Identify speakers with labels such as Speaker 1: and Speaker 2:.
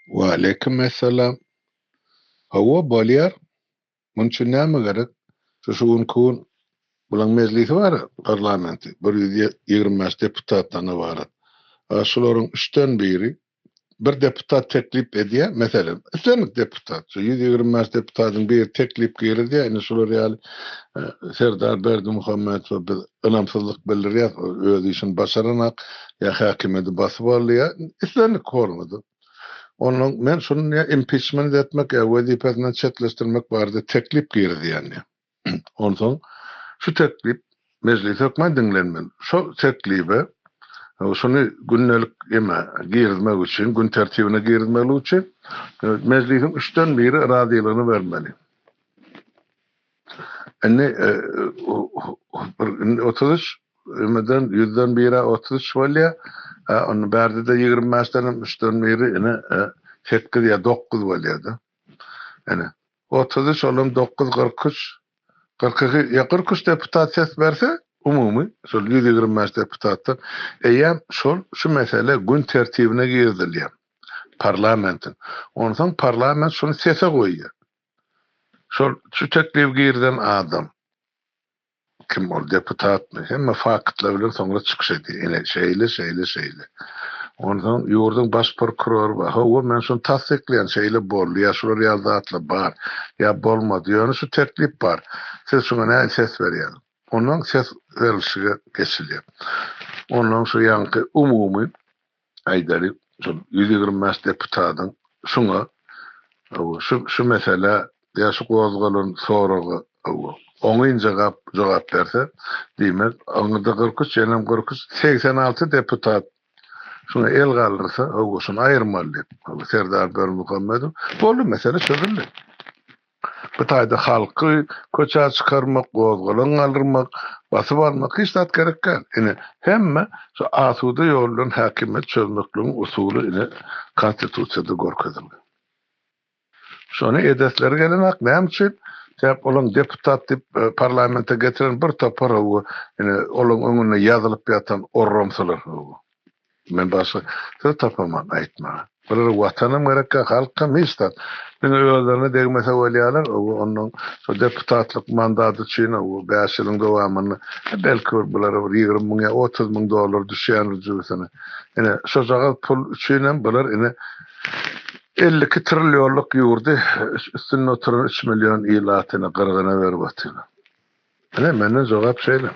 Speaker 1: وعليكم السلام. هو بوليار من شنام غير شو نكون بلان مجلس وارد برلمانتي بريد يغرماش ديبوتات أنا وارد شلورن اشتن بيري بر ديبوتات تكليب اديا مثلا اشتن ديبوتات شو يغرماش ديبوتات بير تكليب كير اديا ان شلور ريال سردار برد محمد انا مصدق بالرياض يوديشن بشرنا يا حاكم باثواليا اشتن كورمدو onun men şunun ya impeachment etmek ya vazifesinden çetleştirmek vardı teklip girdi yani. Ondan sonra şu teklip meclis hükmen dinlenmen. Şu teklibe şunu günlük yeme girmek için, gün tertibine girmek için meclisin üçten biri radiyalığını vermeli. Yani 30 ömeden 100'den biri 30 şöyle onun berde de 25'ten üçten biri yine 8 ya 9 oluyordu. Yani 30 olum 9 43 42 ya 43 deputat ses verse umumi şu 125 deputattan eyyam şu mesele gün tertibine girdiliyor parlamentin. Ondan parlament şunu sese koyuyor. Şu teklif girden adam kim ol deputat mı? Hem fakatla bilen sonra çıkış ediyor. Yine şeyle. Ondan yurdun baş prokuror var. Hava men şunu tasdikleyen şeyle bol. Ya şu riyazatla bar. Ya bolmadı. Yani şu teklif var. Siz şuna ne ses veriyorsun? Ondan ses verilişine geçiliyor. Ondan şu yankı umumi aydari şu 125 deputatın şuna şu mesela ya şu kozgalın soruğu onun cevap verse demek onu da 43 yenem 43 86 deputat şuna el kaldırsa o şunu ayırmalı. Serdar Bermuhamedov bolu mesele çözüldü. Bu tayda halkı koça çıkarmak, kozgalan kaldırmak, basıp almak hiç tat gerekken. Yani hemme şu asuda yolun hakimiyet çözmekliğin usulü yine konstitüsyada gorkazıldı. Şonu edesleri gelen hak ne için? Sebep olan deputat dip parlamenta getiren bir topar o yani olan önüne yazılıp yatan orromsalar o. Men başka söz tapamam aytma. Böyle vatanım gerekli halkım istat. Ben öğrenene değmese veliyalar onun so deputatlık mandatı için o 5 yılın devamını belki bunlara 20 bin ya 30 bin dolar düşen rücüsüne. Yani şocağı pul için bunlar yine 52 trilyonluk yurdu üstüne oturan 3 milyon ilatına qırğına verip atıyor. Ne menden cevap şeyle.